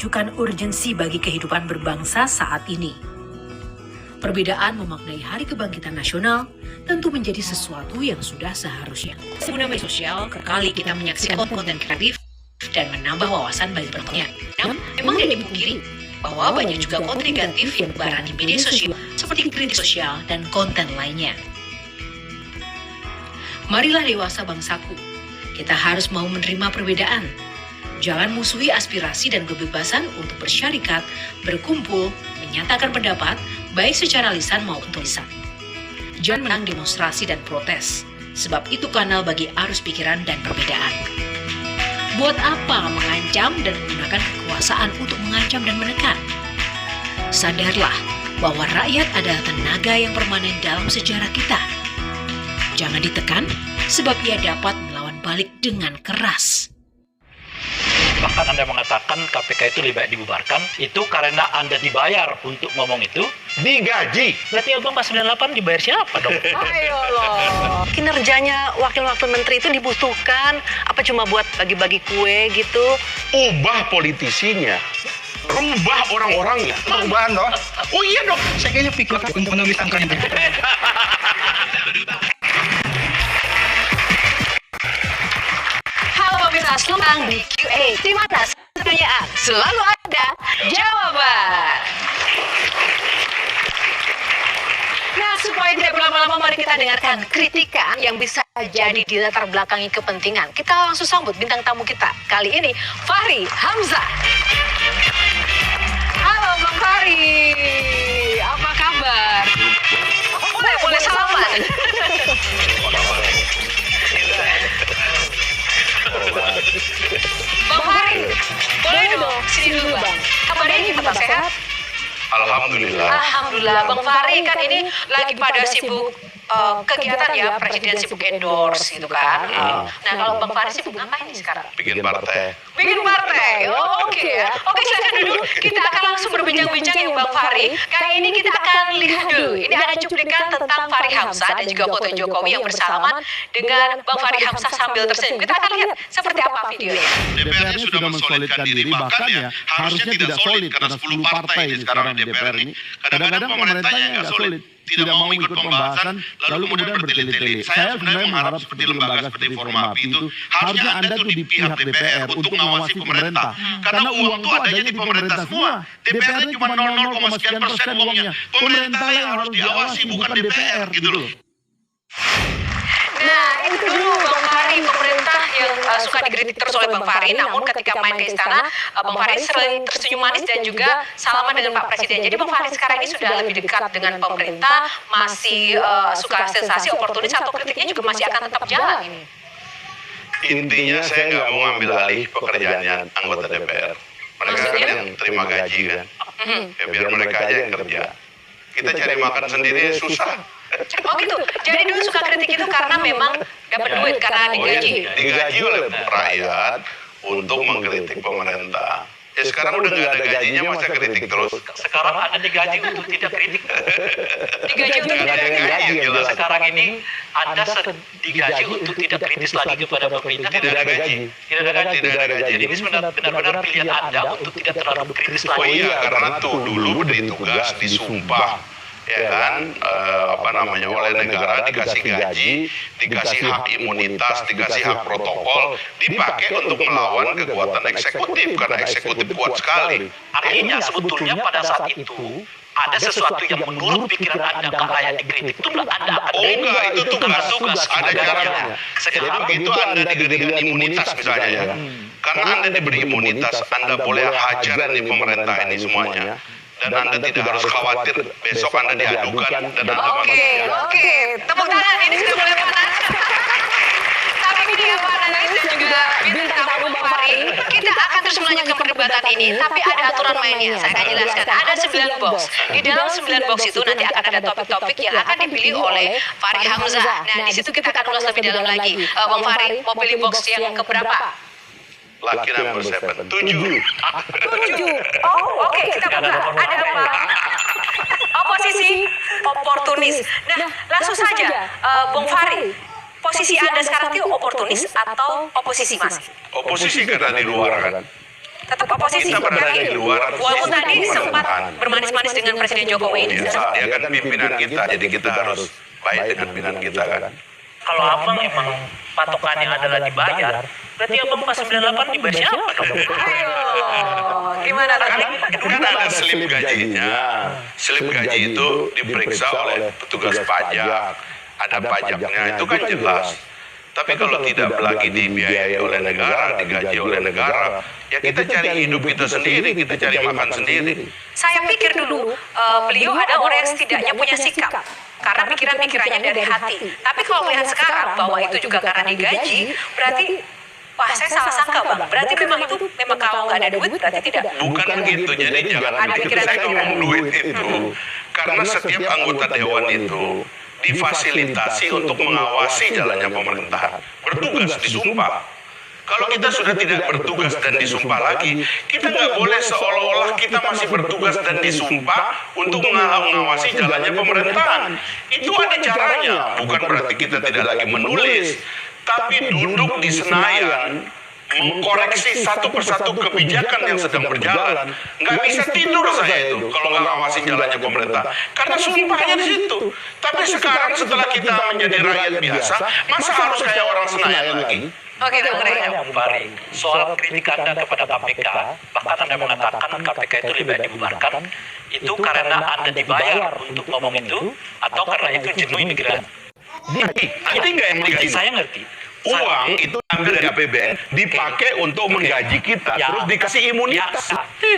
menunjukkan urgensi bagi kehidupan berbangsa saat ini. Perbedaan memaknai Hari Kebangkitan Nasional tentu menjadi sesuatu yang sudah seharusnya. Pengguna media sosial, kekali kita menyaksikan konten kreatif dan menambah wawasan bagi penontonnya. Namun, memang tidak dipungkiri bahwa banyak juga konten negatif yang berbaran di media sosial seperti kritik sosial dan konten lainnya. Marilah dewasa bangsaku, kita harus mau menerima perbedaan. Jangan musuhi aspirasi dan kebebasan untuk bersyarikat, berkumpul, menyatakan pendapat, baik secara lisan maupun tulisan. Jangan menang demonstrasi dan protes, sebab itu kanal bagi arus pikiran dan perbedaan. Buat apa mengancam dan menggunakan kekuasaan untuk mengancam dan menekan? Sadarlah bahwa rakyat adalah tenaga yang permanen dalam sejarah kita. Jangan ditekan, sebab ia dapat melawan balik dengan keras. Bahkan Anda mengatakan KPK itu lebih baik dibubarkan, itu karena Anda dibayar untuk ngomong itu, digaji. Berarti Abang pas 98 dibayar siapa dong? Ayo loh. Kinerjanya wakil-wakil menteri itu dibutuhkan, apa cuma buat bagi-bagi kue gitu? Ubah politisinya, rubah orang-orangnya. Perubahan dong. Oh iya dong. Saya kayaknya pikir untuk menulis angkanya. Pemirsa Slumpang di QA, di mana pertanyaan selalu ada jawaban. Nah, supaya tidak berlama-lama, mari kita dengarkan kritikan yang bisa jadi dilatar belakangi kepentingan. Kita langsung sambut bintang tamu kita kali ini, Fahri Hamzah. Halo Bang Fahri, apa kabar? Boleh salaman. Bang Fahri, boleh dong, sini dulu Bang. Kabarnya ini tetap sehat? Alhamdulillah. Alhamdulillah. Bang Fahri kan ini lagi pada sibuk kegiatan ya, Presiden sibuk endorse gitu kan. Nah, kalau Bang Fahri sibuk ngapain nih sekarang? Bikin partai. Bikin partai. Oke ya. Oke, silakan duduk. Kita akan langsung berbincang-bincang ya Bang Fahri. Kali ini kita akan lihat dulu. Ini ada cuplikan tentang Fahri Hamzah dan juga foto Jokowi yang bersalaman dengan Bang Fahri Hamzah sambil tersenyum. Kita akan lihat seperti apa videonya. DPR-nya sudah mensolidkan diri, bahkan ya harusnya tidak solid karena 10 partai ini sekarang di DPR ini. Kadang-kadang pemerintahnya nggak solid, tidak mau ikut pembahasan, lalu kemudian bertele-tele. Saya sebenarnya mengharap seperti lembaga seperti Formapi itu, harusnya Anda tuh di pihak DPR untuk mengawasi pemerintah. Karena uang itu adanya di pemerintah semua. DPR-nya cuma 0, sekian persen uangnya. Pemerintah yang harus diawasi, bukan DPR gitu loh. Nah, itu dulu Bang Fahri, pemerintah yang suka dikritik terus oleh Bang Fahri, namun ketika main ke istana, Bang Fahri sering tersenyum manis dan juga salaman dengan Pak Presiden. Jadi Bang Fahri sekarang ini sudah lebih dekat dengan pemerintah, masih suka sensasi, oportunis, atau kritiknya juga masih akan tetap jalan ini? Intinya saya nggak mau ambil alih pekerjaannya anggota DPR. Mereka kan yang terima gaji kan. Ya biar mereka aja yang kerja. Kita cari makan sendiri susah. Oh gitu, jadi dulu suka kritik itu karena memang dapat duit, karena digaji. Digaji oleh rakyat untuk mengkritik pemerintah. Ya sekarang udah nggak ada gajinya, masa kritik terus? Sekarang ada digaji untuk tidak kritik. Digaji untuk Nggak ada yang gaji yang jelas. Sekarang ini Anda digaji untuk tidak kritis lagi kepada pemerintah. Tidak ada gaji. Tidak ada gaji. Tidak ada gaji. Jadi ini benar-benar pilihan Anda untuk tidak terlalu kritis Oh lagi. iya, karena tuh dulu ditugas, disumpah, ya kan, oleh negara dikasih gaji, dikasih hak imunitas, dikasih hak protokol, dipakai untuk melawan kekuatan eksekutif karena eksekutif kuat sekali. Artinya sebetulnya pada saat itu ada sesuatu yang menurut pikiran Anda nggak layak dikritik. Itu Anda Oh enggak, itu tugas, ada caranya. Jadi begitu Anda diberikan imunitas misalnya ya, karena Anda diberi imunitas, Anda boleh hajar ini pemerintah ini semuanya. Dan Anda tidak harus khawatir besok Anda diadukan dan Anda Oke, tepuk tangan, ini sudah mulai panas. Tapi ini ya Pak Analis dan juga bintang tamu Bang Fahri, kita akan terus melanjutkan perdebatan ini, tapi ada aturan mainnya, saya akan jelaskan. Ada 9 box. Di dalam 9 box itu nanti akan ada topik-topik yang akan dipilih oleh Fahri Hamzah. Nah, di situ kita akan ulas lebih dalam lagi. Bang Fahri, mau pilih box yang keberapa? Lucky number 7, 7. 7. Oh, oke, kita buka. Ada apa? Oposisi, oportunis. Nah, langsung saja, Bung Fahri, posisi Anda sekarang itu oportunis atau oposisi, Mas? Oposisi karena di luar kan. tetap oposisi. Kita berada di luar. Walaupun tadi sistem sempat pemerintahan. bermanis-manis dengan Presiden Jokowi. Dia kan pimpinan kita, jadi kita harus baik dengan pimpinan kita kan. Kalau abang emang patokannya adalah dibayar, berarti abang pas 98 dibayar siapa dong? Ayo, gimana tadi? Kan ada slip gajinya. Slip gaji itu diperiksa oleh petugas pajak. Ada pajaknya, itu kan jelas. Tapi kalau tidak lagi dibiayai oleh negara, digaji oleh negara, ya kita cari hidup kita sendiri, kita cari makan sendiri. Saya pikir dulu beliau ada orang yang setidaknya punya sikap. Karena pikiran-pikirannya dari hati. Tapi kalau melihat sekarang bahwa itu juga karena digaji, berarti wah, saya salah sangka, Bang. Berarti memang kalau nggak ada duit, berarti tidak. Bukan gitu, jadi jangan Ada mikir pikiran saya lain. ngomong duit itu. Karena setiap anggota dewan itu difasilitasi untuk mengawasi jalannya pemerintahan. Bertugas, disumpah. Kalau kita sudah tidak bertugas dan disumpah lagi, kita nggak boleh seolah-olah kita masih bertugas dan disumpah untuk mengawasi jalannya pemerintahan. Itu ada caranya. Bukan berarti kita tidak lagi menulis, tapi duduk di Senayan, mengkoreksi satu persatu kebijakan yang sedang berjalan. Nggak bisa tidur saya itu kalau nggak ngawasi jalannya pemerintah. Karena sumpahnya di situ. Tapi sekarang setelah kita menjadi rakyat biasa, masa harus kayak orang Senayan lagi? Oke, Bang Rey. Bung Fahri, soal kritik Anda kepada KPK, bahkan Anda mengatakan KPK itu lebih baik dibubarkan, itu karena Anda dibayar untuk ngomong itu, atau karena itu jenuh imigran? Ngerti nggak yang menggaji? Saya ngerti. Uang itu ambil dari APBN, dipakai untuk menggaji kita, Ya. terus dikasih imunitas.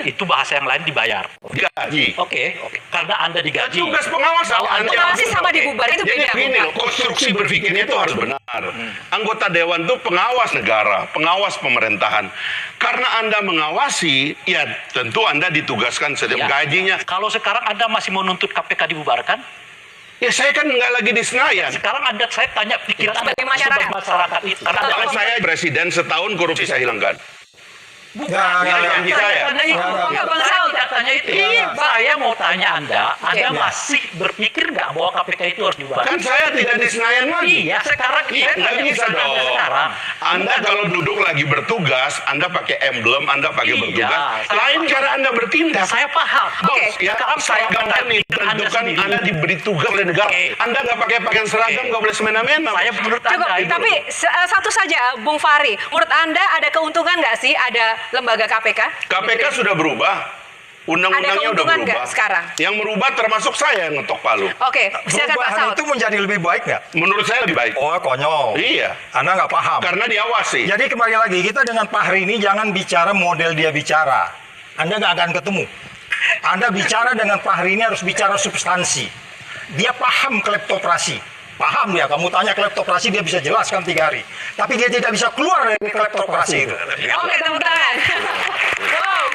Itu bahasa yang lain dibayar. Digaji. Oke. Karena Anda digaji. Tugas pengawas Pengawasi sama dibubar itu Jadi beda. gini loh, konstruksi berpikirnya itu harus benar. Anggota dewan itu pengawas negara, pengawas pemerintahan. Karena Anda mengawasi, ya tentu Anda ditugaskan setiap Ya. gajinya. Kalau sekarang Anda masih menuntut KPK dibubarkan, Ya saya kan nggak lagi di Senayan. sekarang saya tanya pikiran Sebagai Anda masyarakat. sebagai masyarakat itu. Karena Kalau jangan saya presiden setahun korupsi saya hilangkan. bukan janji saya. tanya itu. Enggak, Bang Saud. Tidak tanya itu. Saya mau tanya Anda Oke. masih berpikir nggak bahwa KPK itu harus dibubarkan? Kan saya tidak di Senayan lagi. Iya, sekarang Iya, saya nggak tanya bisa pikiran Anda dong. sekarang. Anda kalau duduk lagi bertugas, Anda pakai emblem, Anda pakai Iya, bertugas. saya Lain paham. cara Anda bertindak. Saya paham. Oke. Ya, Sekarang saya seragam kan bertanya pikiran Anda ditentukan sendiri. Anda diberi tugas oleh negara. Oke. Anda nggak pakai pakaian seragam, Oke. nggak boleh semena-mena. Saya menurut Cukup, Anda itu. tapi satu saja, Bung Fahri. Menurut Anda ada keuntungan nggak sih ada lembaga KPK? KPK sudah berubah. Undang-undangnya Ada udah keuntungan berubah. nggak sekarang? Yang merubah termasuk saya yang ngetok palu. Oke, silakan Pak Perubahan Saud. itu menjadi lebih baik nggak? Menurut saya lebih baik. Oh, konyol. Iya. Anda nggak paham. Karena diawasi. Jadi kembali lagi, kita dengan Pak Hari ini jangan bicara model dia bicara. Anda nggak akan ketemu. Anda bicara dengan Pak Hari ini harus bicara substansi. Dia paham kleptokrasi. Paham dia, kamu tanya kleptokrasi dia bisa jelaskan 3 hari. Tapi dia tidak bisa keluar dari kleptokrasi itu. Oke, tepuk tangan. Wow.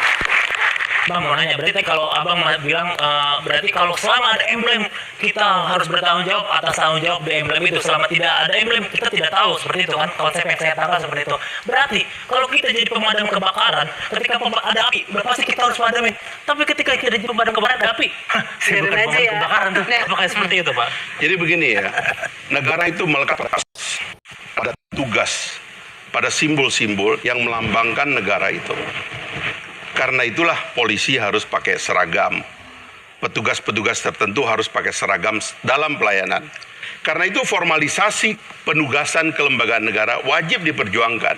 Bang mau nanya, berarti kalau abang bilang berarti kalau selama ada emblem kita harus bertanggung jawab atas tanggung jawab di emblem itu. Selama tidak ada emblem kita tidak tahu, seperti itu kan konsep yang saya tangkap seperti itu. Berarti kalau kita jadi pemadam kebakaran, ketika ada api pasti kita harus padamin. Tapi ketika kita jadi pemadam kebakaran ada api, saya bukan aja pemadam ya. kebakaran tuh. Nah. Apakah seperti itu, Pak? Jadi begini ya, negara itu melekat pada tugas, pada simbol-simbol yang melambangkan negara itu. Karena itulah polisi harus pakai seragam. Petugas-petugas tertentu harus pakai seragam dalam pelayanan. Karena itu formalisasi penugasan kelembagaan negara wajib diperjuangkan.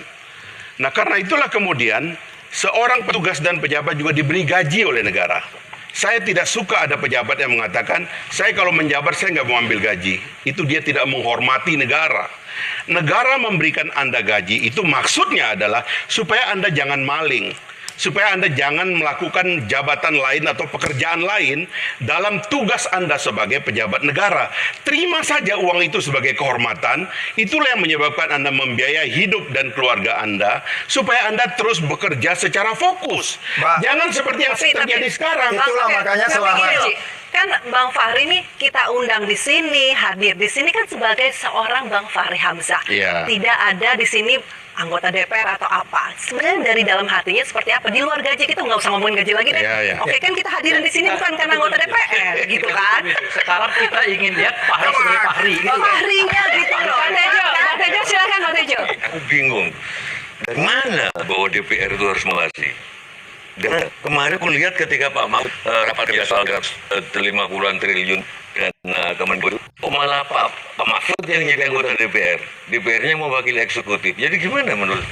Nah karena itulah kemudian seorang petugas dan pejabat juga diberi gaji oleh negara. Saya tidak suka ada pejabat yang mengatakan, saya kalau menjabat saya nggak mau ambil gaji. Itu dia tidak menghormati negara. Negara memberikan Anda gaji, itu maksudnya adalah supaya Anda jangan maling. Supaya Anda jangan melakukan jabatan lain atau pekerjaan lain dalam tugas Anda sebagai pejabat negara. Terima saja uang itu sebagai kehormatan. Itulah yang menyebabkan Anda membiayai hidup dan keluarga Anda, supaya Anda terus bekerja secara fokus. Mbak. Jangan seperti yang terjadi sekarang. Itulah Oke, makanya tapi selama- gini, Ci. Kan Bang Fahri nih kita undang di sini, hadir di sini kan sebagai seorang Bang Fahri Hamzah. Iya. Tidak ada di sini anggota DPR atau apa. Sebenarnya dari dalam hatinya seperti apa? Di luar gaji kita nggak usah ngomongin gaji lagi deh. Iya, iya. Oke, kan kita hadirin di sini bukan karena anggota DPR, gitu kan? Sekarang kita ingin lihat Fahri sebagai Fahri. Oh, Fahrinya gitu loh. Bang Tejo, silakan Bang Tejo. Aku bingung. Dari mana bahwa DPR itu harus mengawasi? Dan kemarin aku lihat ketika Pak Mahfud rapat kerja soal 50-an triliun dan Kemenbud, malah Pak Mahfud yang jadi anggota DPR, DPR-nya mewakili eksekutif. Jadi gimana menurut?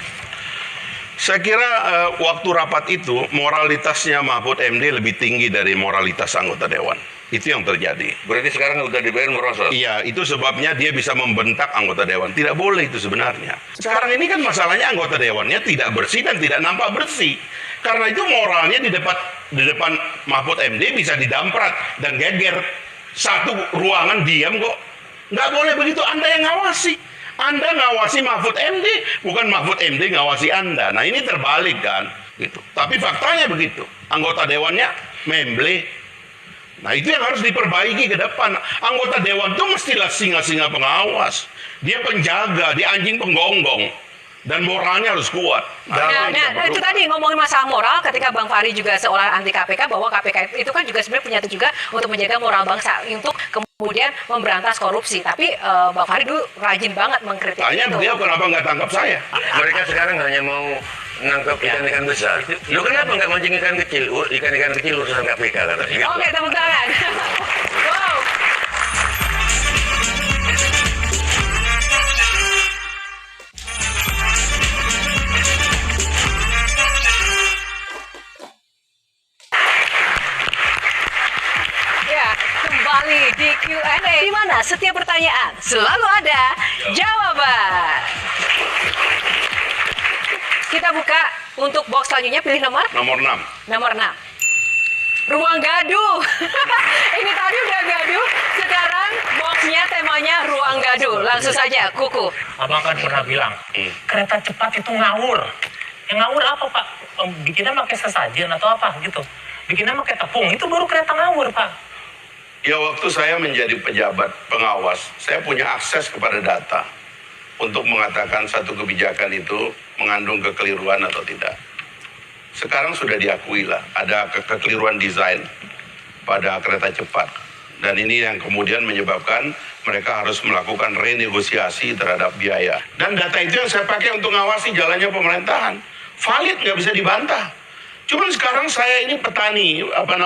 Saya kira waktu rapat itu moralitasnya Mahfud MD lebih tinggi dari moralitas anggota dewan. Itu yang terjadi. Berarti sekarang anggota DPR merosot? Iya, itu sebabnya dia bisa membentak anggota dewan. Tidak boleh itu sebenarnya. Sekarang ini kan masalahnya anggota dewannya tidak bersih dan tidak nampak bersih. Karena itu moralnya di depan Mahfud MD bisa didamprat dan geger. Satu ruangan diam kok. Nggak boleh begitu, Anda yang ngawasi. Anda ngawasi Mahfud MD, bukan Mahfud MD ngawasi Anda. Nah ini terbalik kan. Gitu. Tapi faktanya begitu. Anggota dewannya memble. Nah itu yang harus diperbaiki ke depan. Anggota dewan itu mestilah singa-singa pengawas. Dia penjaga, dia anjing penggonggong. Dan moralnya harus kuat. Nah, itu tadi ngomongin masalah moral ketika Bang Fahri juga seolah anti KPK, bahwa KPK itu kan juga sebenarnya punya juga untuk menjaga moral bangsa, untuk kemudian memberantas korupsi. Tapi Bang Fahri dulu rajin banget mengkritik Tanya itu. beliau kenapa nggak tangkap saya? Mereka sekarang hanya mau nangkap ikan-ikan besar. Lu kenapa nggak mancing ikan kecil? Ikan-ikan kecil urusan KPK katanya. Oke, tepuk tangan. Wow. Ya, kembali di Q&A, di mana setiap pertanyaan selalu ada jawaban. Kita buka untuk box selanjutnya, pilih nomor Nomor 6. nomor 6. Ruang gaduh. Ini tadi udah gaduh, sekarang boxnya temanya ruang gaduh. Langsung saja, Kuku. Abang kan pernah bilang, kereta cepat itu ngawur. Yang ngawur apa, Pak? Bikinnya pakai sesajen atau apa gitu? Bikinnya pakai tepung, itu baru kereta ngawur, Pak. Ya waktu saya menjadi pejabat pengawas, saya punya akses kepada data untuk mengatakan satu kebijakan itu mengandung kekeliruan atau tidak. Sekarang sudah diakui lah, ada kekeliruan desain pada kereta cepat. Dan ini yang kemudian menyebabkan mereka harus melakukan renegosiasi terhadap biaya. Dan data itu yang saya pakai untuk mengawasi jalannya pemerintahan. Valid, nggak bisa dibantah. Cuman sekarang saya ini petani,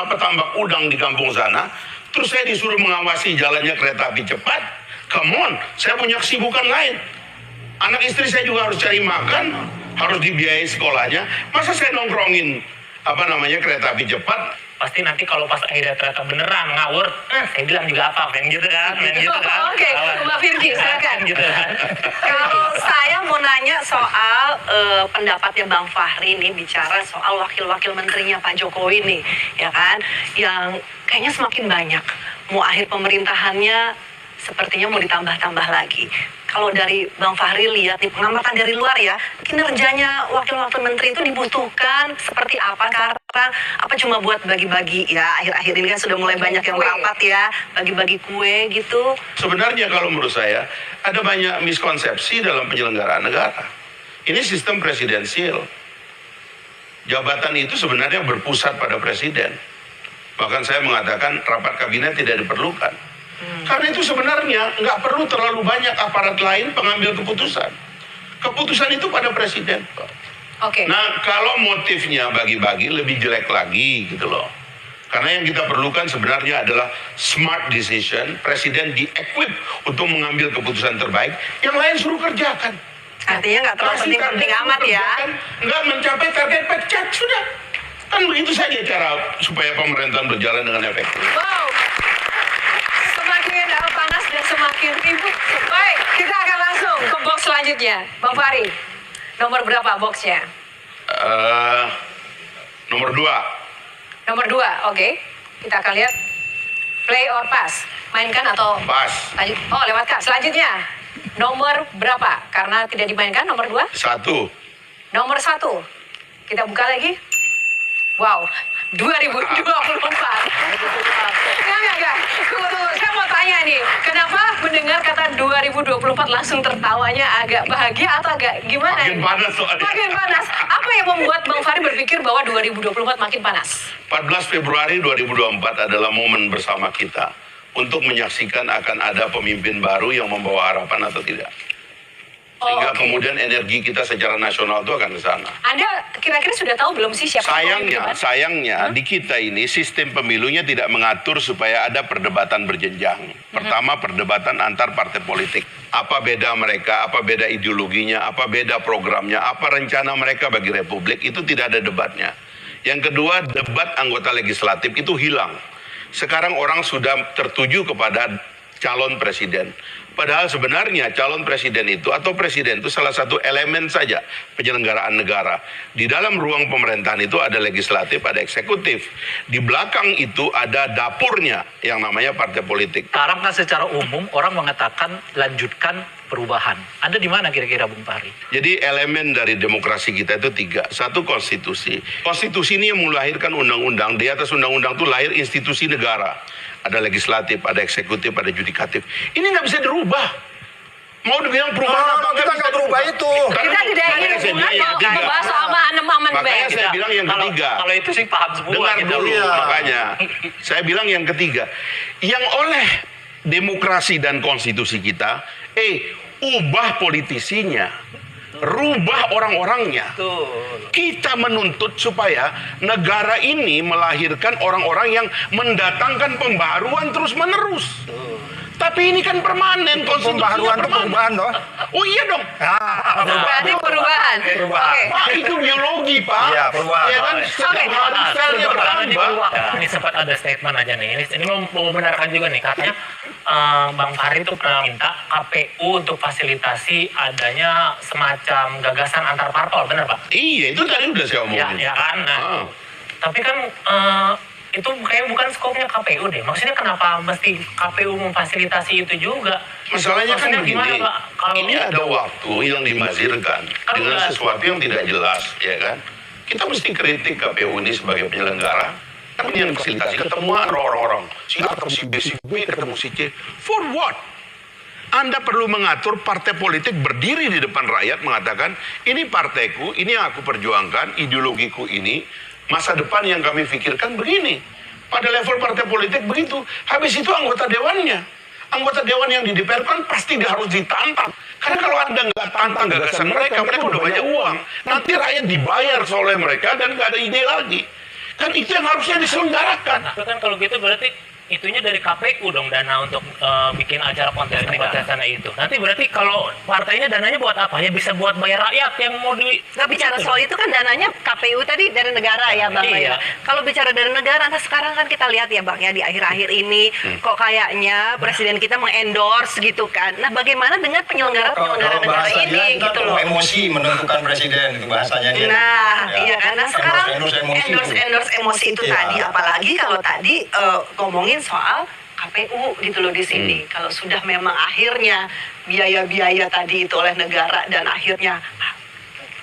petambak udang di kampung sana, terus saya disuruh mengawasi jalannya kereta api cepat. Come on, saya punya kesibukan lain. Anak istri saya juga harus cari makan, harus dibiayai sekolahnya. Masa saya nongkrongin kereta api cepat? Pasti nanti kalau pas ada ternyata beneran ngawur, saya bilang juga apa, kan gitu kan, Oke, Mbak Firki, silakan. Gitu kan. Kalau saya mau nanya soal pendapatnya Bang Fahri nih, bicara soal wakil-wakil menterinya Pak Jokowi nih, ya kan, yang kayaknya semakin banyak. Mau akhir pemerintahannya sepertinya mau ditambah-tambah lagi. Kalau dari Bang Fahri lihat nih, pengamatan dari luar ya, kinerjanya wakil-wakil menteri itu dibutuhkan seperti apa sekarang? Apa cuma buat bagi-bagi ya? Akhir-akhir ini kan sudah mulai banyak yang merapat ya, bagi-bagi kue gitu. Sebenarnya kalau menurut saya, ada banyak miskonsepsi dalam penyelenggaraan negara. Ini sistem presidensial. Jabatan itu sebenarnya berpusat pada presiden. Bahkan saya mengatakan rapat kabinet tidak diperlukan. Karena itu sebenarnya nggak perlu terlalu banyak aparat lain pengambil keputusan. Keputusan itu pada presiden. Oke. Nah kalau motifnya bagi-bagi lebih jelek lagi gitu loh. Karena yang kita perlukan sebenarnya adalah smart decision. Presiden di-equip untuk mengambil keputusan terbaik. Yang lain suruh kerjakan. Artinya nggak terlalu penting-penting amat ya. Nggak mencapai target pecat sudah. Kan begitu saja cara supaya pemerintahan berjalan dengan efektif. Wow. Semakin panas dan semakin ribut. Baik, kita akan langsung ke box selanjutnya. Bang Fahri, nomor berapa boxnya? Nomor 2. Nomor 2, oke. Kita akan lihat play or pass. Mainkan atau Pas. lanjut? Oh, lewatkan. Selanjutnya, nomor berapa? Karena tidak dimainkan, nomor 2. 1. Nomor 1. Kita buka lagi. Wow, 2024. Enggak. Tunggu. Saya mau tanya nih, kenapa mendengar kata 2024 langsung tertawanya agak bahagia atau agak gimana? Makin panas soalnya. Makin panas. Apa yang membuat Bang Fahri berpikir bahwa 2024 makin panas? 14 Februari 2024 adalah momen bersama kita untuk menyaksikan akan ada pemimpin baru yang membawa harapan atau tidak. Sehingga oke. kemudian energi kita secara nasional itu akan ke sana. Anda kira-kira sudah tahu belum sih siapa Sayangnya di kita ini sistem pemilunya tidak mengatur supaya ada perdebatan berjenjang. Pertama, perdebatan antar partai politik. Apa beda mereka, apa beda ideologinya, apa beda programnya, apa rencana mereka bagi republik, itu tidak ada debatnya. Yang kedua, debat anggota legislatif itu hilang. Sekarang orang sudah tertuju kepada calon presiden. Padahal sebenarnya calon presiden itu atau presiden itu salah satu elemen saja penyelenggaraan negara. Di dalam ruang pemerintahan itu ada legislatif, ada eksekutif. Di belakang itu ada dapurnya yang namanya partai politik. Sekarang kan secara umum orang mengatakan lanjutkan perubahan. Anda di mana kira-kira Bung Fahri? Jadi elemen dari demokrasi kita itu 3. Satu, konstitusi. Konstitusi ini yang melahirkan undang-undang. Di atas undang-undang itu lahir institusi negara. Ada legislatif, ada eksekutif, ada judikatif. Ini nggak bisa dirubah. Mau dibilang perubahan apa? Kita nggak berubah itu. Kita tidak ingin membahas soal amandemen. Makanya saya bilang yang ketiga. Kalau itu sih paham semua. Dengar kita dulu, dulu. makanya. Saya bilang yang ketiga. Yang oleh demokrasi dan konstitusi kita, ubah politisinya. Rubah orang-orangnya. Kita menuntut supaya negara ini melahirkan orang-orang yang mendatangkan pembaharuan terus-menerus. Tapi ini kan permanen, konstitusinya Pembaharuan itu perubahan loh. Oh iya dong. Berarti perubahan. Oke. Pak, itu biologi, Pak. Iya, perubahan. Ya kan, setiap hari selnya bertambah. Ini sempat ada statement aja nih. Ini mau membenarkan juga nih. Katanya Bang Fahri itu pernah minta KPU untuk fasilitasi adanya semacam gagasan antar parpol, benar Pak? Iya, itu tadi udah saya omongin. Ya kan. Nah, tapi kan itu kayak bukan skopnya KPU deh. Maksudnya kenapa mesti KPU memfasilitasi itu juga? Masalahnya kan Maksudnya begini, gimana, Pak? Kalau ini ada waktu yang dimazirkan dengan sesuatu yang tidak jelas, ya kan? Kita mesti kritik KPU ini sebagai penyelenggara. Kan yang fasilitasi ketemuan orang-orang. Si A ketemu si B, si B ketemu si C. For what? Anda perlu mengatur partai politik berdiri di depan rakyat mengatakan, ini partaiku, ini yang aku perjuangkan, ideologiku ini, masa depan yang kami pikirkan begini. Pada level partai politik begitu. Habis itu anggota dewannya. Anggota dewan yang di DPR kan pasti harus ditantang. Karena kalau Anda nggak tantang gagasan mereka, mereka udah banyak uang. Nanti rakyat dibayar oleh mereka dan nggak ada ide lagi. Kan itu yang harusnya diselenggarakan. Nah, kan kalau gitu berarti itunya dari KPU dong dana untuk bikin acara kontes-kontesan itu. Nanti berarti kalau partainya dananya buat apa? Ya bisa buat bayar rakyat yang mau di... Nggak bicara soal itu kan dananya KPU tadi dari negara ya Bang. Iya. Kalau bicara dari negara, nah sekarang kan kita lihat ya Bang ya di akhir-akhir ini kok kayaknya presiden kita mengendorse gitu kan. Nah bagaimana dengan penyelenggara negara ini gitu loh. Emosi menentukan presiden itu bahasanya dia. Nah, iya kan. Nah sekarang endorse emosi itu Iya. tadi, apalagi kalau tadi ngomongin soal KPU gitu loh di sini. Kalau sudah memang akhirnya biaya-biaya tadi itu oleh negara dan akhirnya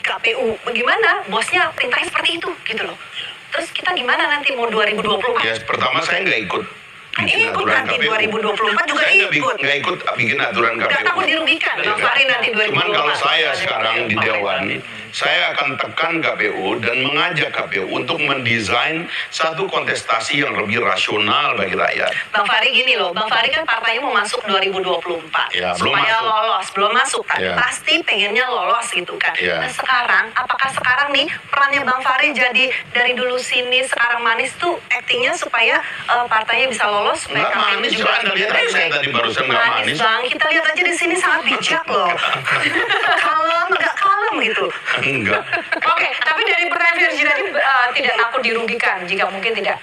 KPU bagaimana bosnya perintahnya seperti itu gitu loh. Terus kita gimana nanti mau 2024? Ya, pertama saya nggak ikut. Kan bikin ikut aturan nanti KPU. 2024 juga Saya ikut. nggak ikut bikin aturan KPU. Udah takut dirugikan Bang Fahri nanti 2024. Cuman kalau saya sekarang di Dewan, saya akan tekan KPU dan mengajak KPU untuk mendesain satu kontestasi yang lebih rasional bagi rakyat. Bang Fahri gini loh, Bang Fahri kan partainya mau masuk 2024 Ya, belum supaya masuk. belum masuk kan, Ya. pasti pengennya lolos gitu kan. Ya. Nah sekarang, apakah sekarang nih perannya Bang Fahri jadi dari dulu sini sekarang manis tuh actingnya supaya partainya bisa lolos supaya Nggak KPU manis juga juga, Anda lihat aja saya tadi barusan nggak manis. Bang, kita lihat aja di sini sangat bijak loh. Kalem, nggak kalem gitu. Enggak. Oke, tapi dari pertanyaan Virgi tadi tidak takut dirugikan jika mungkin tidak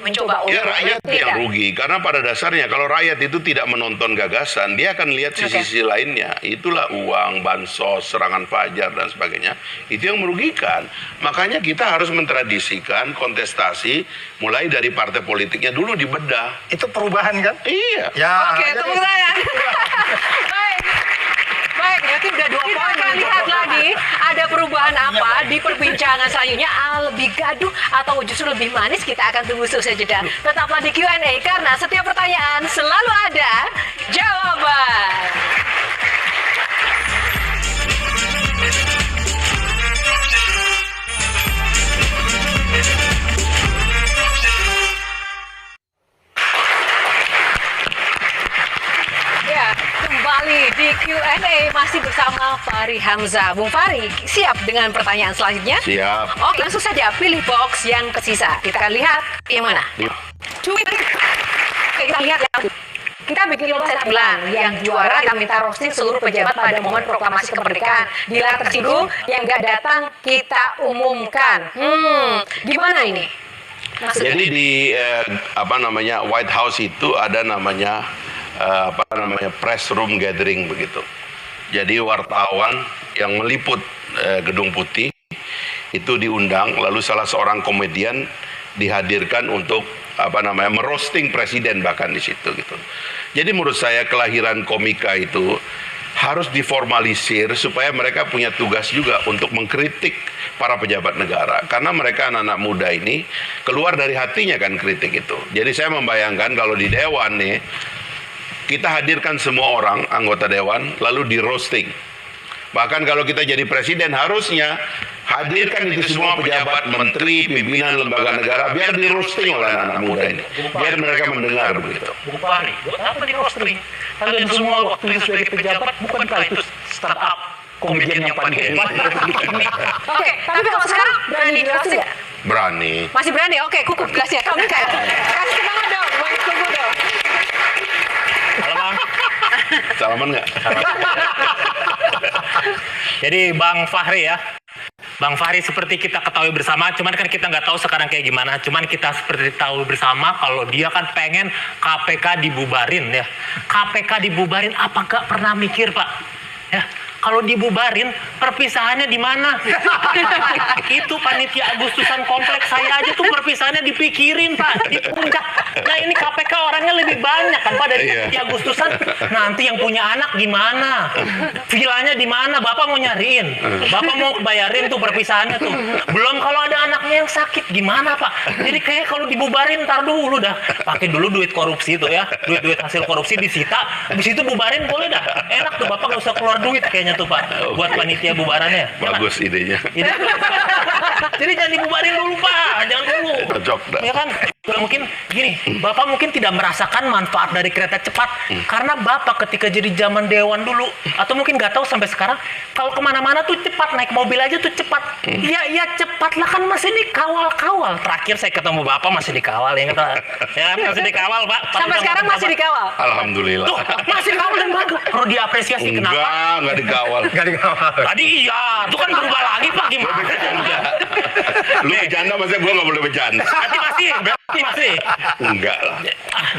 mencoba untuk Ya rakyat yang rugi karena pada dasarnya kalau rakyat itu tidak menonton gagasan dia akan lihat sisi-sisi lainnya, itulah uang, bansos, serangan fajar dan sebagainya, itu yang merugikan. Makanya kita harus mentradisikan kontestasi mulai dari partai politiknya dulu dibedah. Itu perubahan kan? Iya. Ya. Oke, jadi- tepuk tangan. Baik, berarti udah 2 poin. Kita akan lihat lagi ada perubahan apa di perbincangan selanjutnya. Lebih gaduh atau justru lebih manis, kita akan tunggu selesai jeda. Tetaplah di Q&A karena setiap pertanyaan selalu ada jawaban. Ya, kembali di Q&A masih bersama Fahri Hamzah. Bung Fahri, siap dengan pertanyaan selanjutnya? Siap. Oke, langsung saja pilih box yang tersisa. Kita akan lihat yang mana. Oke, kita lihat yang kita bikin lomba bulan. Yang juara kita minta roasting seluruh pejabat pada momen proklamasi kemerdekaan. Bila tersinggung, yang nggak datang kita umumkan. Gimana ini? Maksudnya? Jadi di White House itu ada namanya press room gathering begitu. Jadi wartawan yang meliput Gedung Putih itu diundang, lalu salah seorang komedian dihadirkan untuk merosting presiden bahkan di situ gitu. Jadi menurut saya kelahiran komika itu harus diformalisir supaya mereka punya tugas juga untuk mengkritik para pejabat negara, karena mereka anak-anak muda ini keluar dari hatinya kan kritik itu. Jadi saya membayangkan kalau di dewan nih kita hadirkan semua orang anggota dewan lalu di roasting. Bahkan kalau kita jadi presiden harusnya hadirkan itu semua pejabat, menteri, pimpinan lembaga negara biar di roasting oleh anak-anak muda ini. Biar mereka mendengar begitu. Bung Fahri, buat apa di roasting? Kalian semua waktu itu sebagai pejabat, bukankah itu startup komedian yang paling hebat? Oke, tapi kalau sekarang berani di roasting nggak? Berani. Masih berani? Oke, kukup gelasnya. Kamu kan? Kasih semangat dong, Bang Kuku dong. Halo Bang. Salaman nggak? Jadi Bang Fahri ya, Bang Fahri seperti kita ketahui bersama, cuman kan kita nggak tahu sekarang kayak gimana. Cuman kita seperti tahu bersama kalau dia kan pengen KPK dibubarin ya. KPK dibubarin, apa nggak pernah mikir Pak? Ya, kalau dibubarin perpisahannya di mana? Itu panitia Agustusan kompleks saya aja tuh perpisahannya dipikirin Pak, di puncak. Nah ini KPK orangnya lebih banyak kan Pak dari panitia Agustusan. Nanti yang punya anak gimana? Vilanya di mana? Bapak mau nyariin, Bapak mau bayarin tuh perpisahannya tuh. Belum kalau ada anaknya yang sakit gimana Pak? Jadi kayak kalau dibubarin ntar dulu dah. Pakai dulu duit korupsi itu ya, duit hasil korupsi disita. Habis itu bubarin boleh dah. Enak tuh Bapak nggak usah keluar duit kayaknya tuh Pak, buat panitia bubarannya. Bagus ya, idenya. Jadi jangan dibubarin dulu Pak, jangan dulu. Cocok dah. Ya kan? Mungkin gini, Bapak mungkin tidak merasakan manfaat dari kereta cepat karena Bapak ketika jadi zaman dewan dulu atau mungkin nggak tahu sampai sekarang kalau kemana-mana tuh cepat, naik mobil aja tuh cepat. Ya cepat lah kan, masih dikawal-kawal. Terakhir saya ketemu Bapak masih dikawal ya, masih dikawal Pak. Sampai sekarang masih dikawal. Alhamdulillah. Tuh, masih dikawal dan bagus. Perlu diapresiasi kenapa? Enggak dikawal. Tadi iya, itu kan berubah lagi Pak, gimana? Lu bercanda masa gue nggak boleh bercanda? Berarti masih. Enggak lah.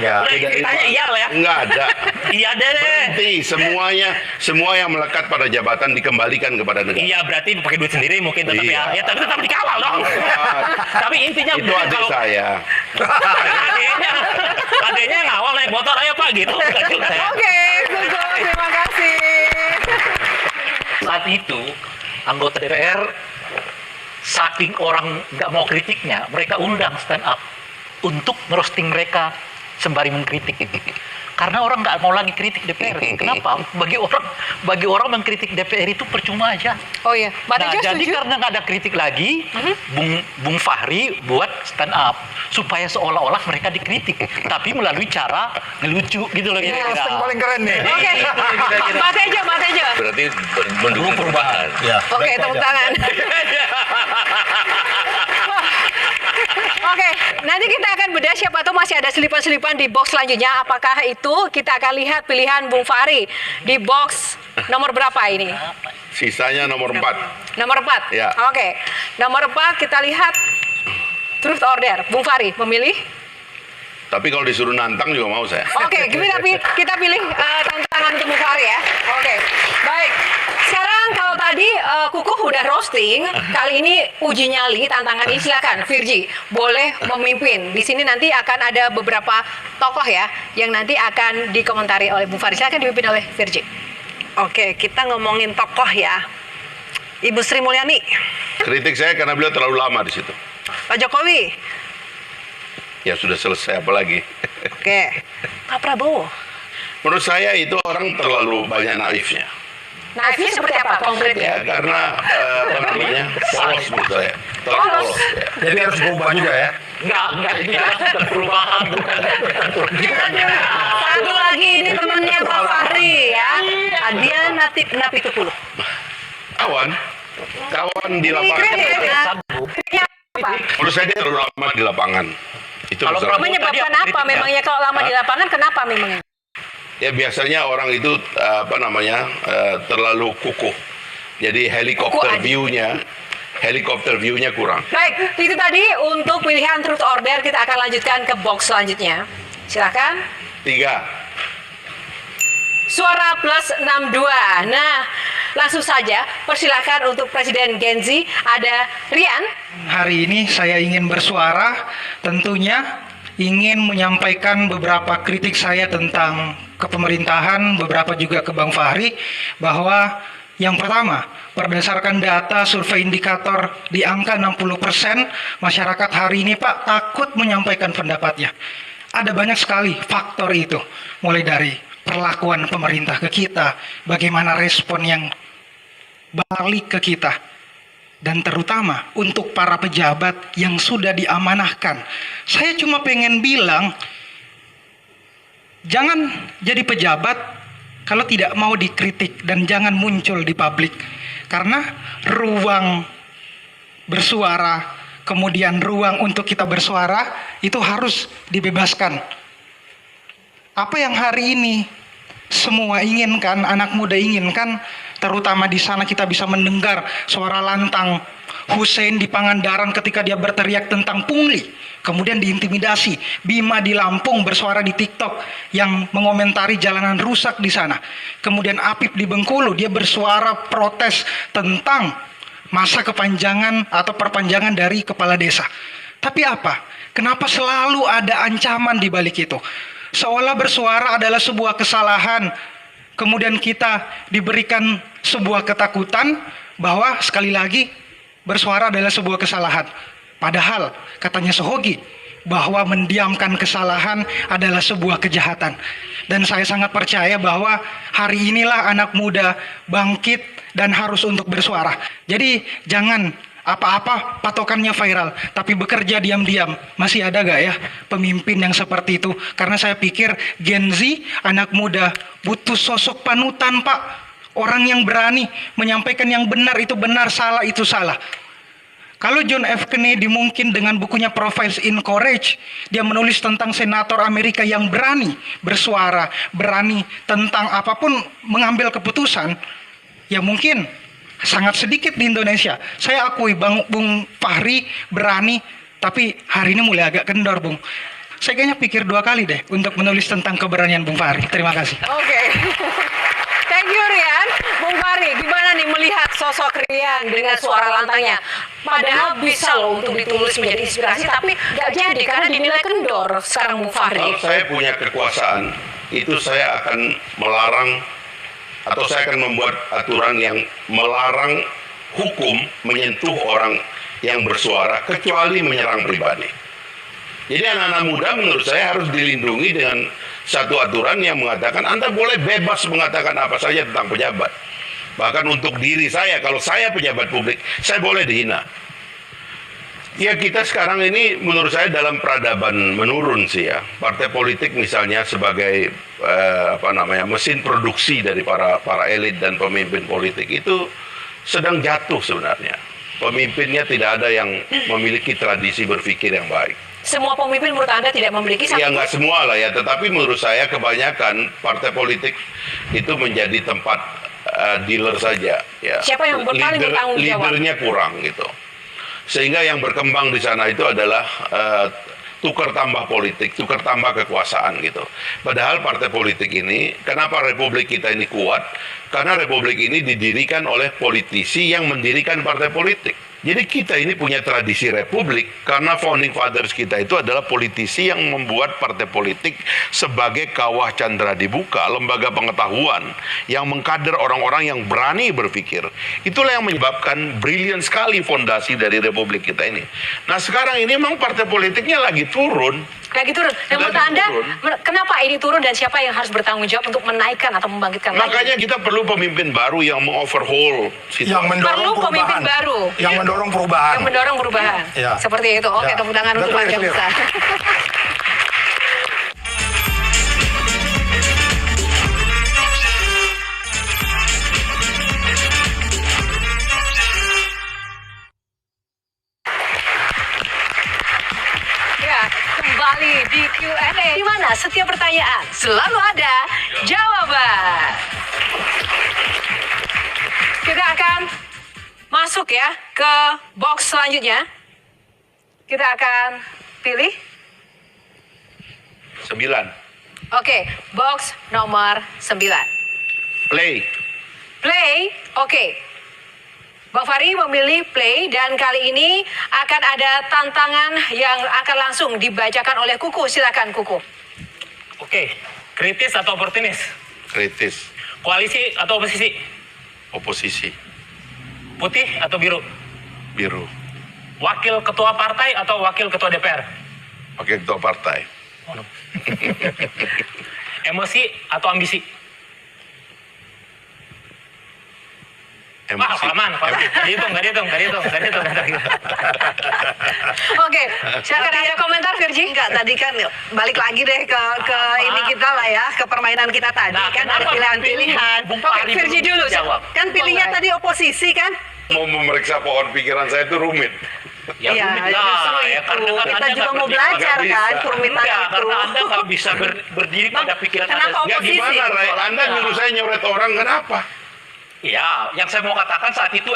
Tanya iya lah ya. Enggak ada. Iya deh. Berhenti semua yang melekat pada jabatan dikembalikan kepada negara. Iya, berarti pakai duit sendiri mungkin tetap ya. Ya tapi tetap dikawal dong. Tapi intinya itu adik kalau saya. adeknya yang ngawal naik motor ayo Pak gitu. Oke, terima kasih. Saat itu anggota DPR saking orang nggak mau kritiknya, mereka undang stand up untuk merosting mereka sembari mengkritik. Karena orang nggak mau lagi kritik DPR. Kenapa? Bagi orang mengkritik DPR itu percuma aja. Oh iya, Nah, jadi karena nggak ada kritik lagi, Bung Fahri buat stand up supaya seolah-olah mereka dikritik, tapi melalui cara ngelucu gitu loh kira-kira. Paling keren nih. Oke, mati aja. Berarti mendukung perubahan. Ya. Oke, tepuk tangan. Oke, nanti kita akan bedah siapa tahu masih ada selipan-selipan di box selanjutnya. Apakah itu kita akan lihat pilihan Bung Fahri di box nomor berapa ini? Sisanya nomor 4. Nomor 4? Ya. Oke, nomor 4 kita lihat truth order. Bung Fahri memilih? Tapi kalau disuruh nantang juga mau saya. Oke, kita pilih tantangan untuk Bung Fahri ya. Oke, baik. Sekarang kalau tadi Kukuh udah roasting, kali ini uji nyali tantangan ini silakan Virgi boleh memimpin. Di sini nanti akan ada beberapa tokoh ya yang nanti akan dikomentari oleh Bung Fahri. Silakan dipimpin oleh Virgi. Oke, kita ngomongin tokoh ya. Ibu Sri Mulyani, Kritik saya karena beliau terlalu lama di situ. Pak Jokowi, Ya sudah selesai, apa lagi? oke, Pak Prabowo. Menurut saya itu orang terlalu banyak naifnya. Naifnya seperti apa konkretnya? Ya karena apa namanya polos menurut saya. Terlalu polos. Ya. Jadi harus berubah juga ya. Enggak, ini bukan perubahan. Satu lagi ini temennya Pak Fahri ya. Adian Napi Tupulu. Kawan di lapangan. Menurut saya dia terlalu lama di lapangan. Itu Kalau masalah. Menyebabkan apa memangnya kalau lama di lapangan, kenapa memangnya? Ya biasanya orang itu terlalu kukuh. Jadi helikopter view-nya kurang. Baik, itu tadi untuk pilihan truth or dare. Kita akan lanjutkan ke box selanjutnya. Silakan. 3. Suara plus 62. Nah, langsung saja persilakan untuk Presiden Gen Z ada Rian. Hari ini saya ingin bersuara, tentunya ingin menyampaikan beberapa kritik saya tentang kepemerintahan, beberapa juga ke Bang Fahri, bahwa yang pertama, berdasarkan data survei indikator di angka 60%, masyarakat hari ini Pak takut menyampaikan pendapatnya. Ada banyak sekali faktor itu, mulai dari perlakuan pemerintah ke kita, bagaimana respon yang balik ke kita, dan terutama untuk para pejabat yang sudah diamanahkan. Saya cuma pengen bilang, jangan jadi pejabat kalau tidak mau dikritik dan jangan muncul di publik. Karena ruang bersuara, kemudian ruang untuk kita bersuara, itu harus dibebaskan. Apa yang hari ini semua inginkan, anak muda inginkan, terutama di sana kita bisa mendengar suara lantang Hussein di Pangandaran ketika dia berteriak tentang pungli, kemudian diintimidasi. Bima di Lampung bersuara di TikTok yang mengomentari jalanan rusak di sana. Kemudian Apip di Bengkulu, dia bersuara protes tentang masa kepanjangan atau perpanjangan dari kepala desa. Tapi apa? Kenapa selalu ada ancaman di balik itu? Seolah bersuara adalah sebuah kesalahan. Kemudian kita diberikan sebuah ketakutan bahwa sekali lagi bersuara adalah sebuah kesalahan. Padahal katanya Sohogi bahwa mendiamkan kesalahan adalah sebuah kejahatan. Dan saya sangat percaya bahwa hari inilah anak muda bangkit dan harus untuk bersuara. Jadi jangan apa-apa patokannya viral, tapi bekerja diam-diam. Masih ada gak ya pemimpin yang seperti itu? Karena saya pikir Gen Z, anak muda, butuh sosok panutan Pak. Orang yang berani menyampaikan yang benar itu benar, salah itu salah. Kalau John F. Kennedy mungkin dengan bukunya Profiles in Courage, dia menulis tentang senator Amerika yang berani bersuara, berani tentang apapun mengambil keputusan, ya mungkin sangat sedikit di Indonesia. Saya akui Bung Fahri berani, tapi hari ini mulai agak kendor Bung. Saya kayaknya pikir 2 kali deh untuk menulis tentang keberanian Bung Fahri. Terima kasih. Oke. Thank you Rian. Bung Fahri, gimana nih melihat sosok Rian dengan suara lantangnya? Padahal bisa loh untuk ditulis menjadi inspirasi, tapi gak jadi karena dinilai kendor sekarang Bung Fahri. Kalau saya punya kekuasaan, itu saya akan melarang atau saya akan membuat aturan yang melarang hukum menyentuh orang yang bersuara kecuali menyerang pribadi. Jadi anak-anak muda menurut saya harus dilindungi dengan satu aturan yang mengatakan Anda boleh bebas mengatakan apa saja tentang pejabat. Bahkan untuk diri saya, kalau saya pejabat publik, saya boleh dihina. Ya kita sekarang ini menurut saya dalam peradaban menurun sih ya. Partai politik misalnya sebagai mesin produksi dari para elit dan pemimpin politik itu sedang jatuh sebenarnya. Pemimpinnya tidak ada yang memiliki tradisi berpikir yang baik. Semua pemimpin menurut Anda tidak memiliki satu? Ya nggak semua lah ya, tetapi menurut saya kebanyakan partai politik itu menjadi tempat dealer saja. Ya. Siapa yang paling bertanggung jawab? Leadernya kurang gitu. Sehingga yang berkembang di sana itu adalah tukar tambah politik, tukar tambah kekuasaan gitu. Padahal partai politik ini, kenapa republik kita ini kuat? Karena republik ini didirikan oleh politisi yang mendirikan partai politik. Jadi kita ini punya tradisi republik karena founding fathers kita itu adalah politisi yang membuat partai politik sebagai kawah candra dibuka, lembaga pengetahuan yang mengkader orang-orang yang berani berpikir. Itulah yang menyebabkan brilian sekali fondasi dari republik kita ini. Nah sekarang ini memang partai politiknya lagi turun. Lagi turun. Dan menurut Anda, kenapa ini turun dan siapa yang harus bertanggung jawab untuk menaikkan atau membangkitkan lagi? Makanya kita perlu pemimpin baru yang mengoverhaul situasi. Yang mendorong perlu perubahan. pemimpin baru. Yang mendorong perubahan. Yang mendorong perubahan. Ya. Seperti itu. Oke, Ya. tepuk tangan untuk Pak Jamsa. kembali di Q&A, di mana setiap pertanyaan selalu ada jawaban. Kita akan masuk ya ke box selanjutnya. Kita akan pilih. 9. Oke, box nomor 9. Play. Play, oke. Bang Fahri memilih play dan kali ini akan ada tantangan yang akan langsung dibacakan oleh Kuku. Silakan Kuku. Oke, kritis atau oportunis? Kritis. Koalisi atau oposisi? Oposisi. Putih atau biru? Biru. Wakil ketua partai atau wakil ketua DPR? Wakil ketua partai. Emosi atau ambisi? Emosi. Nggak dihitung. Oke, silakan ada komentar Virgi? Enggak, tadi kan balik lagi deh ke ini kita lah ya, ke permainan kita tadi Nah, kan ada kenapa pilihan-pilihan. Bung Oke, Fahri Virgi belum dulu. jawab? Kan pilihnya tadi oposisi kan? Mau memeriksa pohon pikiran saya itu rumit. Ya, Iya, rumit justru lah. Ya, itu. karena kan Kita Anda juga nggak mau berdiri belajar pada kan, bisa. kerumitan Enggak, itu. karena Anda nggak bisa berdiri pada pikiran kenapa Anda. Ya oposisi? gimana, Ray? Anda nyuruh saya nyoret orang, kenapa? Ya, yang saya mau katakan saat itu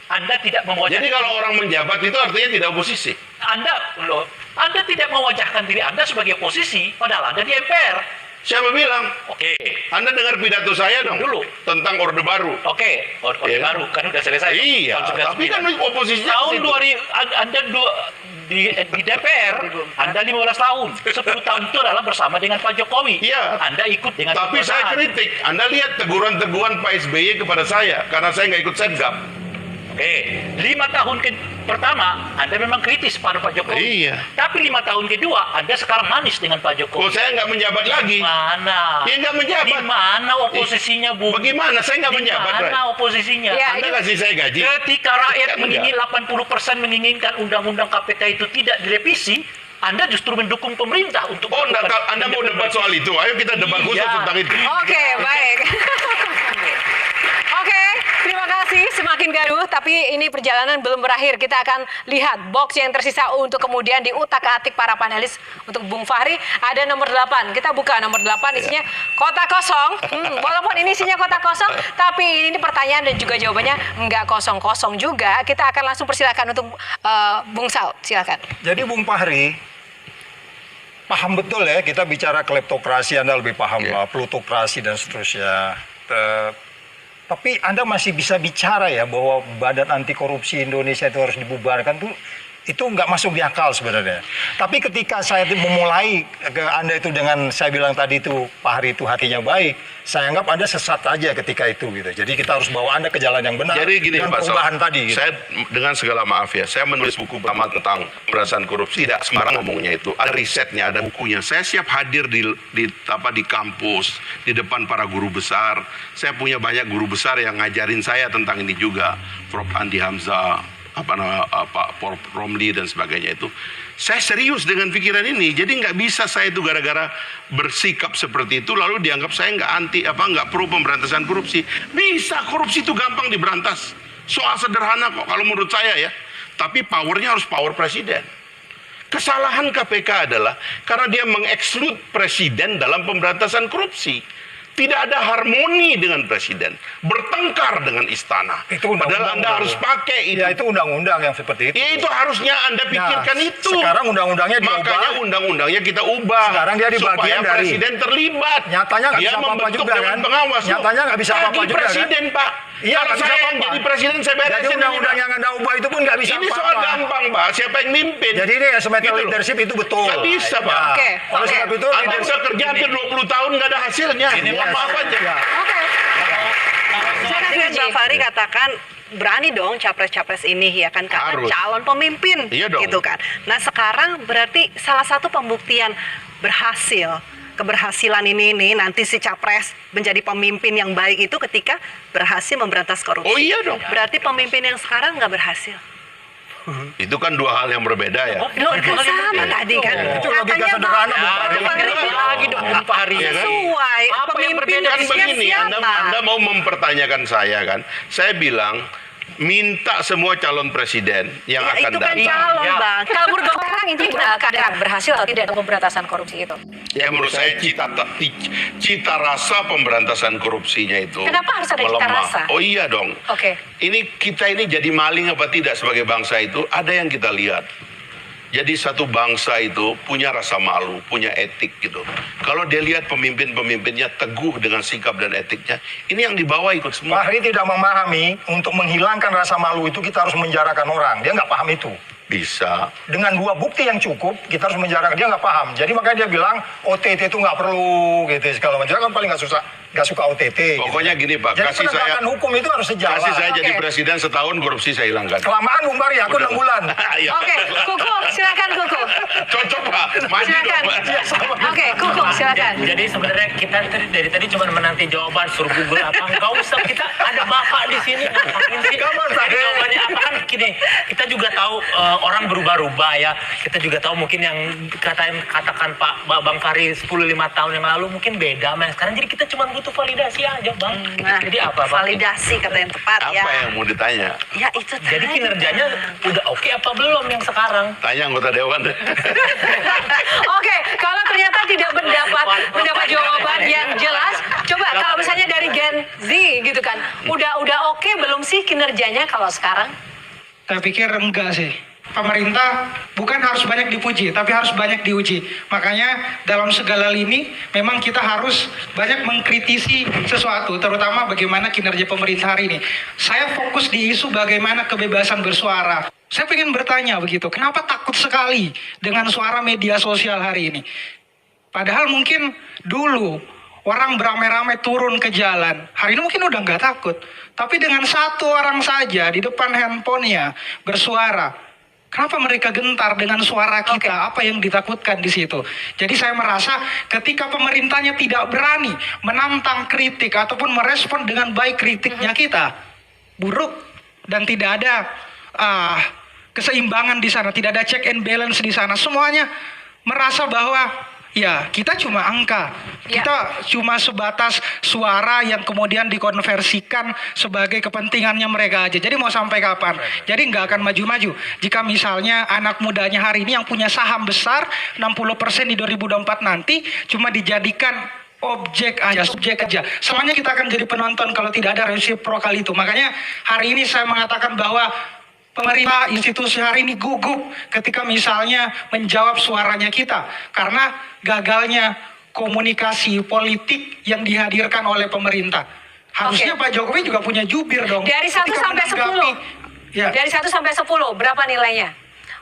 Anda tidak mewajahkan. Jadi kalau orang menjabat itu artinya tidak oposisi. Anda tidak mewajahkan diri Anda sebagai oposisi, padahal Anda di MPR. Siapa bilang? Oke. Anda dengar pidato saya dong Dulu. tentang Orde Baru. Oke, Orde Iya. Baru kan udah selesai. Iya, Tahun 99. tapi kan oposisinya tahun ke situ. 2000 Anda di DPR, Anda 15 tahun. 10 tahun itu adalah bersama dengan Pak Jokowi. Iya. Anda ikut dengan Tapi saya kekuasaan. kritik. Anda lihat teguran-teguran Pak SBY kepada saya karena saya nggak ikut Setgap. Oke, 5 tahun pertama Anda memang kritis pada Pak Jokowi. Iya. Tapi 5 tahun kedua Anda sekarang manis dengan Pak Jokowi. Oh, saya nggak menjabat lagi. Mana? Ya nggak menjabat. Di mana oposisinya, Bu? Bagaimana? Saya nggak Di menjabat, Ray. mana oposisinya? Ya, Anda kasih saya gaji. Ketika rakyat Kan menginginkan 80% menginginkan undang-undang KPK itu tidak direvisi, Anda justru mendukung pemerintah untuk Oh, melakukan Anda mau debat soal itu? Ayo kita debat khusus Iya. tentang itu. Oke, baik. Oke, terima kasih. Semakin gaduh, tapi ini perjalanan belum berakhir. Kita akan lihat box yang tersisa untuk kemudian diutak-atik para panelis. Untuk Bung Fahri ada nomor 8. Kita buka nomor 8, isinya kotak kosong. Walaupun ini isinya kotak kosong, tapi ini pertanyaan dan juga jawabannya nggak kosong-kosong juga. Kita akan langsung persilakan untuk Bung Sal. Silakan. Jadi Bung Fahri, paham betul ya, kita bicara kleptokrasi, Anda lebih paham lah, plutokrasi dan seterusnya. Tapi Anda masih bisa bicara ya bahwa Badan Anti Korupsi Indonesia itu harus dibubarkan tuh, itu nggak masuk di akal sebenarnya. Tapi ketika saya memulai ke Anda itu dengan saya bilang tadi itu Pak Hari itu hatinya baik, saya anggap Anda sesat aja ketika itu gitu. Jadi kita harus bawa Anda ke jalan yang benar. Jadi gini dengan Pak perubahan Sal, tadi. Gitu. saya dengan segala maaf ya, saya menulis buku pertama tentang pemberantasan korupsi, tidak sembarang ngomongnya itu. Ada risetnya, ada bukunya. Saya siap hadir di kampus, di depan para guru besar. Saya punya banyak guru besar yang ngajarin saya tentang ini juga. Prof. Andi Hamzah, Pak Romli dan sebagainya itu. Saya serius dengan pikiran ini. Jadi nggak bisa saya itu gara-gara bersikap seperti itu lalu dianggap saya nggak pro pemberantasan korupsi. Bisa, korupsi itu gampang diberantas. Soal sederhana kok kalau menurut saya ya. Tapi powernya harus power presiden. Kesalahan KPK adalah karena dia mengeksklud presiden dalam pemberantasan korupsi. Tidak ada harmoni dengan presiden, bertengkar dengan istana. Itu Padahal Anda harus pakai itu. Ya itu undang-undang yang seperti itu. Ya itu harusnya Anda pikirkan itu. Sekarang undang-undangnya diubah. Makanya undang-undangnya kita ubah. Sekarang dia di supaya bagian dari- presiden terlibat. Nyatanya nggak Dia bisa apa-apa membentuk juga, dewan kan? pengawas. Nyatanya nggak bisa apa-apa Jadi juga, kan? presiden Pak. Iya, Kalau nggak bisa saya yang apa-apa. jadi presiden saya beresin Jadi ini, undang-undang Pak. yang Anda ubah itu pun nggak bisa Ini apa-apa. soal gampang Pak. Siapa yang mimpin? Jadi ini asymmetrical Gitu loh. leadership itu betul. Nggak bisa Pak. Oke, Oleh oke. sebab itu Anda leadership bisa kerja hampir 20 tahun nggak ada hasilnya. Ini Mohon maaf aja. Ya. Oke. Silakan Dengan Virgi. Bang Fahri katakan berani dong capres-capres ini ya kan karena Harus. calon pemimpin Iya dong. gitu kan. Nah sekarang berarti salah satu pembuktian keberhasilan ini nanti si capres menjadi pemimpin yang baik itu ketika berhasil memberantas korupsi. Oh iya dong. Berarti pemimpin yang sekarang nggak berhasil. Itu kan dua hal yang berbeda ya. Loh kan sama tadi kan. Itu logika sederhana, Bung Fahri. Bang Fahri bilang lagi dong Bung Fahri. sesuai Apa yang pemimpin berbeda Kan begini, siapa? Anda mau mempertanyakan saya kan. Saya bilang minta semua calon presiden yang Ya, akan itu kan datang. calon, Ya. Bang. Kalau menurut Bang sekarang intinya keadaan berhasil atau tidak dalam pemberantasan korupsi itu? Ya menurut saya cita rasa pemberantasan korupsinya itu Kenapa harus ada cita melemah. rasa? Oh iya dong. Oke. Kita ini jadi maling apa tidak sebagai bangsa itu ada yang kita lihat. Jadi satu bangsa itu punya rasa malu, punya etik gitu. Kalau dia lihat pemimpin-pemimpinnya teguh dengan sikap dan etiknya, ini yang dibawa ikut semua. Fahri tidak memahami untuk menghilangkan rasa malu itu kita harus menjarakan orang. Dia nggak paham itu. Bisa. Dengan 2 bukti yang cukup, kita harus menjarakan. Dia nggak paham. Jadi makanya dia bilang OTT itu nggak perlu gitu segala macam. Dia kan paling nggak suka OTT. Pokoknya gini Pak, Jadi kasih saya penegakan hukum itu harus sejalan. kasih saya jadi Oke. presiden setahun korupsi saya hilangkan. Kelamaan Bung Bari, aku 6 bulan. Iya. Oke, Kuku, silakan Kuku. Cocok Pak, maju Silakan. dong. Oke, Kuku, silakan. Jadi sebenarnya kita dari tadi cuma menanti jawaban, suruh Google apa. Enggak usah, kita ada bapak di sini. Ngapain sih? Jadi jawabannya apa kan gini, kita juga tahu orang berubah-ubah ya. Kita juga tahu mungkin yang katakan Bang Fahri 10-5 tahun yang lalu mungkin beda sama yang sekarang. Jadi kita cuma butuh validasi aja Bang. Nah, Jadi apa Bang? validasi kata yang tepat ya. Apa yang mau ditanya? Ya itu tadi. Jadi kinerjanya udah oke apa belum yang sekarang? Tanya anggota dewan deh. Oke, kalau ternyata tidak mendapat jawaban yang jelas, coba kalau misalnya dari Gen Z gitu kan, udah oke belum sih kinerjanya kalau sekarang? Saya pikir enggak sih. Pemerintah bukan harus banyak dipuji, tapi harus banyak diuji. Makanya dalam segala lini memang kita harus banyak mengkritisi sesuatu, terutama bagaimana kinerja pemerintah hari ini. Saya fokus di isu bagaimana kebebasan bersuara. Saya ingin bertanya begitu, kenapa takut sekali dengan suara media sosial hari ini? Padahal mungkin dulu orang beramai-ramai turun ke jalan. Hari ini mungkin udah nggak takut. Tapi dengan satu orang saja di depan handphonenya bersuara, kenapa mereka gentar dengan suara kita? Apa yang ditakutkan di situ? Jadi saya merasa ketika pemerintahnya tidak berani menantang kritik ataupun merespon dengan baik kritiknya kita, buruk dan tidak ada keseimbangan di sana, tidak ada check and balance di sana. Semuanya merasa bahwa ya kita cuma angka, kita cuma sebatas suara yang kemudian dikonversikan sebagai kepentingannya mereka aja. Jadi mau sampai kapan? Jadi nggak akan maju-maju. Jika misalnya anak mudanya hari ini yang punya saham besar 60% di 2024 nanti cuma dijadikan objek aja, subjek aja. Semuanya kita akan jadi penonton kalau tidak ada resiprokal itu. Makanya hari ini saya mengatakan bahwa pemerintah institusi hari ini gugup ketika misalnya menjawab suaranya kita karena gagalnya komunikasi politik yang dihadirkan oleh pemerintah. Harusnya Pak Jokowi juga punya jubir dong. Dari 1 Ketika sampai 10. Ya. Dari 1 sampai 10, berapa nilainya?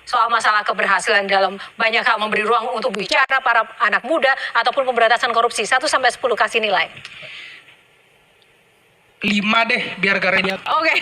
Soal masalah keberhasilan dalam banyak hal memberi ruang untuk bicara para anak muda ataupun pemberantasan korupsi. 1 sampai 10 kasih nilai. 5 deh biar gara-gara. Oke.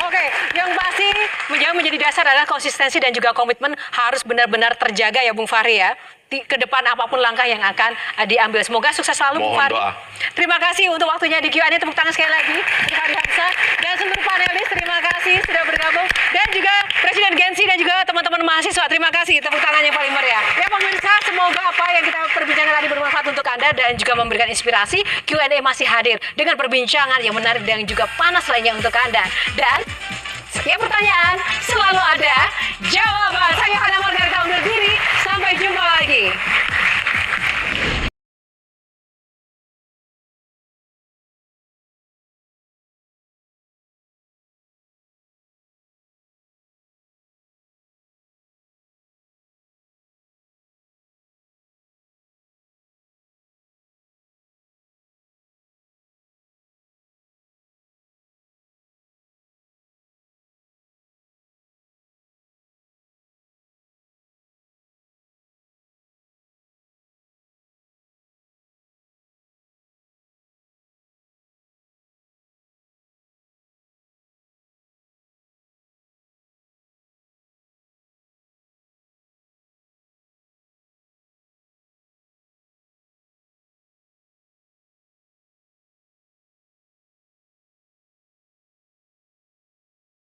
Oke, yang pasti menjadi dasar adalah konsistensi dan juga komitmen harus benar-benar terjaga ya Bung Fahri ya. Ke depan apapun langkah yang akan diambil. Semoga sukses selalu Bung Mohon Fahri. doa. Terima kasih untuk waktunya di Q&A. Tepuk tangan sekali lagi untuk Fahri Hamzah dan seluruh panelis. Terima kasih sudah bergabung. Dan juga Presiden Gensi dan juga teman-teman mahasiswa. Terima kasih. Tepuk tangan yang paling meriah. Ya pemirsa, semoga apa yang kita perbincangkan tadi bermanfaat untuk Anda dan juga memberikan inspirasi. Q&A masih hadir dengan perbincangan yang menarik dan juga panas lainnya untuk Anda. Dan setiap pertanyaan selalu ada jawaban. Saya Hana Margarita undur